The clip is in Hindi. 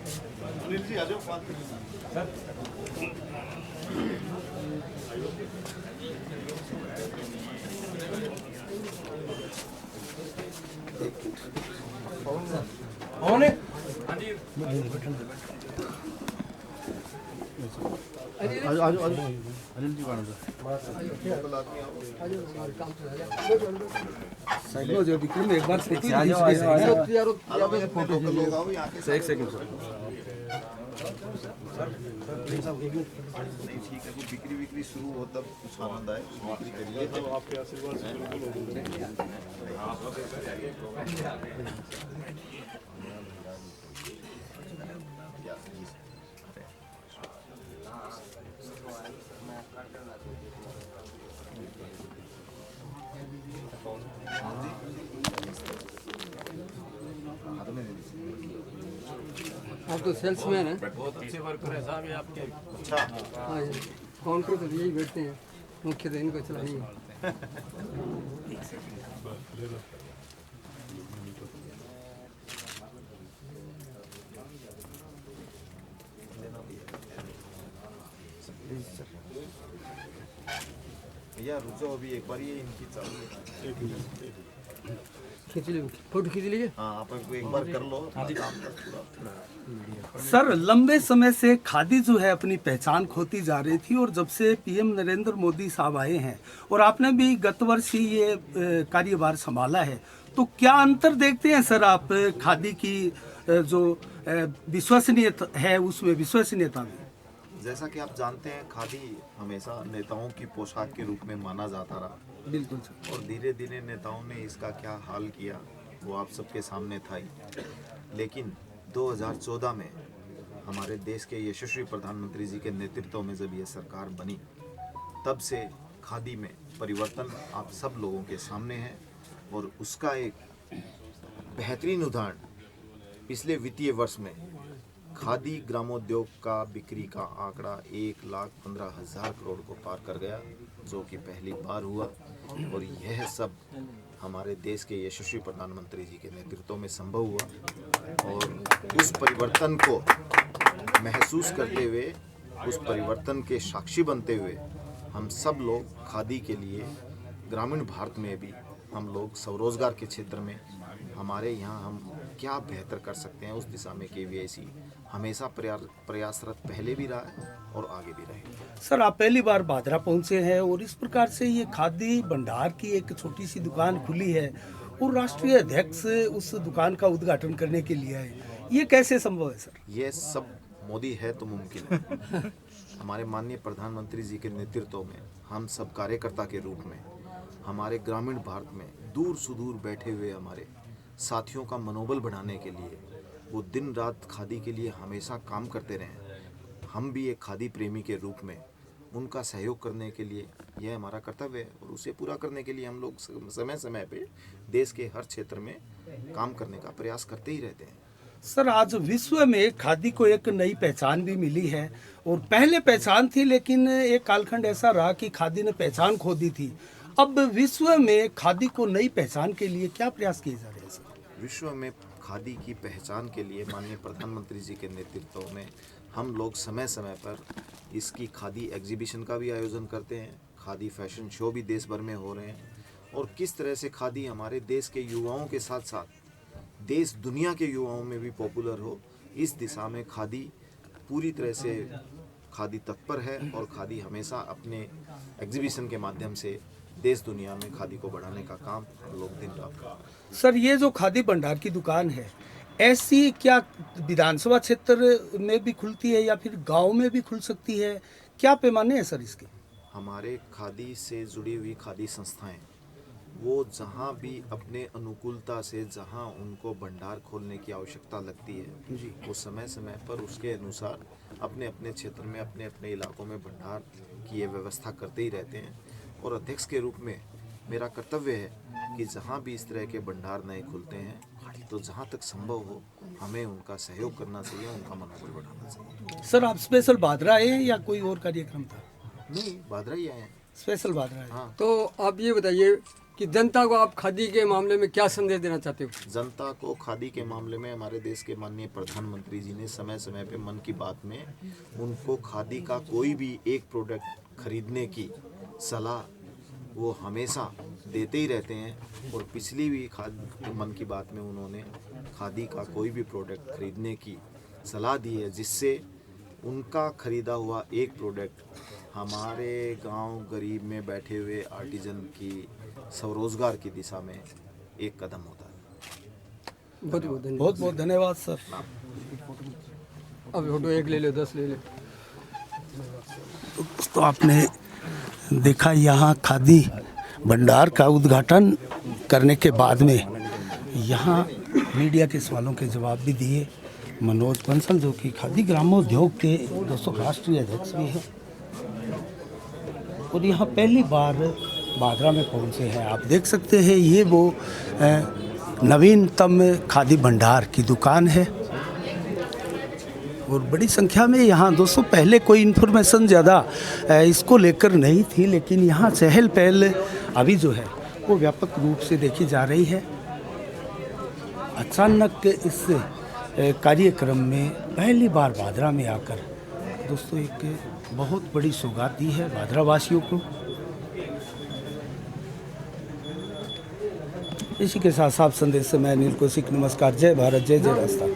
अनिल जी आ जाओ बात करें। कौन है? अनिल जी बाण जो विक्रम एक बार एक सेकंड नहीं ठीक है, वो बिक्री शुरू हो तब कुछ आनंद आए, बिक्री करिए तो आपके आशीर्वाद से बिल्कुल आप तो सेल्समैन हैं। बहुत अच्छे वर्कर है साहब ये आपके। अच्छा। हाँ जी, काउंटर पर यही बैठते हैं, मुख्य तो इनको चलानी है। भैया रुक जाओ, अभी एक बार ये इनकी चालू है। खींच लीजिए, फोटो खींच लीजिए। हाँ आप एक बार कर लो अपना काम पूरा। सर, लंबे समय से खादी जो है अपनी पहचान खोती जा रही थी और जब से पीएम नरेंद्र मोदी साहब आए हैं और आपने भी गत वर्ष ही ये कार्यभार संभाला है, तो क्या अंतर देखते हैं सर आप खादी की जो विश्वसनीयता है उसमें, विश्वसनीयता में? जैसा कि आप जानते हैं, खादी हमेशा नेताओं की पोशाक के रूप में माना जाता रहा। बिल्कुल सर। और धीरे धीरे नेताओं ने इसका क्या हाल किया वो आप सबके सामने था ही। लेकिन 2014 में हमारे देश के यशस्वी प्रधानमंत्री जी के नेतृत्व में जब ये सरकार बनी, तब से खादी में परिवर्तन आप सब लोगों के सामने है। और उसका एक बेहतरीन उदाहरण पिछले वित्तीय वर्ष में खादी ग्रामोद्योग का बिक्री का आंकड़ा 1,15,000 करोड़ को पार कर गया, जो कि पहली बार हुआ। और यह सब हमारे देश के यशस्वी प्रधानमंत्री जी के नेतृत्व में संभव हुआ। और उस परिवर्तन को महसूस करते हुए, उस परिवर्तन के साक्षी बनते हुए, हम सब लोग खादी के लिए ग्रामीण भारत में भी हम लोग स्वरोजगार के क्षेत्र में हमारे यहाँ हम क्या बेहतर कर सकते हैं, उस दिशा में केवीआईसी हमेशा प्रयासरत पहले भी रहा है और आगे भी रहेगा। सर, आप पहली बार भादरा पहुंचे हैं और इस प्रकार से ये खादी भंडार की एक छोटी सी दुकान खुली है और राष्ट्रीय अध्यक्ष उस दुकान का उद्घाटन करने के लिए आए, ये कैसे संभव है सर? ये सब मोदी है तो मुमकिन है। हमारे माननीय प्रधानमंत्री जी के नेतृत्व में हम सब कार्यकर्ता के रूप में हमारे ग्रामीण भारत में दूर सुदूर बैठे हुए हमारे साथियों का मनोबल बढ़ाने के लिए वो दिन रात खादी के लिए हमेशा काम करते रहे। हम भी एक खादी प्रेमी के रूप में उनका सहयोग करने के लिए यह हमारा कर्तव्य है और उसे पूरा करने के लिए हम लोग समय समय पे देश के हर क्षेत्र में काम करने का प्रयास करते ही रहते हैं। सर, आज विश्व में खादी को एक नई पहचान भी मिली है और पहले पहचान थी, लेकिन एक कालखंड ऐसा रहा कि खादी ने पहचान खो दी थी। अब विश्व में खादी को नई पहचान के लिए क्या प्रयास किए जा रहे हैं सर? विश्व में खादी की पहचान के लिए माननीय प्रधानमंत्री जी के नेतृत्व में हम लोग समय समय पर इसकी खादी एग्जीबिशन का भी आयोजन करते हैं। खादी फैशन शो भी देश भर में हो रहे हैं। और किस तरह से खादी हमारे देश के युवाओं के साथ साथ देश दुनिया के युवाओं में भी पॉपुलर हो, इस दिशा में खादी पूरी तरह से खादी तत्पर है। और खादी हमेशा अपने एग्जीबिशन के माध्यम से देश दुनिया में खादी को बढ़ाने का काम हम लोग दिन रात करते हैं। सर, ये जो खादी भंडार की दुकान है, ऐसी क्या विधानसभा क्षेत्र में भी खुलती है या फिर गांव में भी खुल सकती है? क्या पैमाने हैं सर इसके? हमारे खादी से जुड़ी हुई खादी संस्थाएं वो जहाँ भी अपने अनुकूलता से जहाँ उनको भंडार खोलने की आवश्यकता लगती है जी, वो समय समय पर उसके अनुसार अपने अपने क्षेत्र में अपने अपने इलाकों में भंडार की ये व्यवस्था करते ही रहते हैं। और अध्यक्ष के रूप में मेरा कर्तव्य है कि जहाँ भी इस तरह के भंडार नए खुलते हैं तो जहाँ तक संभव हो हमें उनका सहयोग करना चाहिए, उनका मनोबल बढ़ाना चाहिए। सर, आप स्पेशल भादरा आए हैं या कोई और कार्यक्रम था? नहीं, भादरा ही आए हैं। स्पेशल भादरा है। हाँ। तो आप ये बताइए कि जनता को आप खादी के मामले में क्या संदेश देना चाहते हो? जनता को खादी के मामले में हमारे देश के माननीय प्रधानमंत्री जी ने समय समय पे मन की बात में उनको खादी का कोई भी एक प्रोडक्ट खरीदने की सलाह वो हमेशा देते ही रहते हैं। और पिछली भी मन की बात में उन्होंने खादी का कोई भी प्रोडक्ट खरीदने की सलाह दी है, जिससे उनका खरीदा हुआ एक प्रोडक्ट हमारे गांव गरीब में बैठे हुए आर्टिजन की स्वरोजगार की दिशा में एक कदम होता है। बहुत बहुत धन्यवाद। बहुत बहुत धन्यवाद सर। अब फोटो एक ले लो, 10 ले लो। तो आपने देखा यहाँ खादी भंडार का उद्घाटन करने के बाद में यहाँ मीडिया के सवालों के जवाब भी दिए मनोज बंसल, जो कि खादी ग्रामोद्योग के 200 राष्ट्रीय अध्यक्ष भी हैं और यहाँ पहली बार भादरा में पहुँचे हैं। आप देख सकते हैं ये वो नवीनतम खादी भंडार की दुकान है और बड़ी संख्या में यहाँ दोस्तों पहले कोई इन्फॉर्मेशन ज़्यादा इसको लेकर नहीं थी, लेकिन यहाँ चहल पहल अभी जो है वो व्यापक रूप से देखी जा रही है। अचानक इस कार्यक्रम में पहली बार भादरा में आकर दोस्तों एक बहुत बड़ी सौगात दी है भादरा वासियों को। इसी के साथ साफ संदेश से मैं अनिल कौशिक, नमस्कार, जय भारत, जय जय राजस्थान।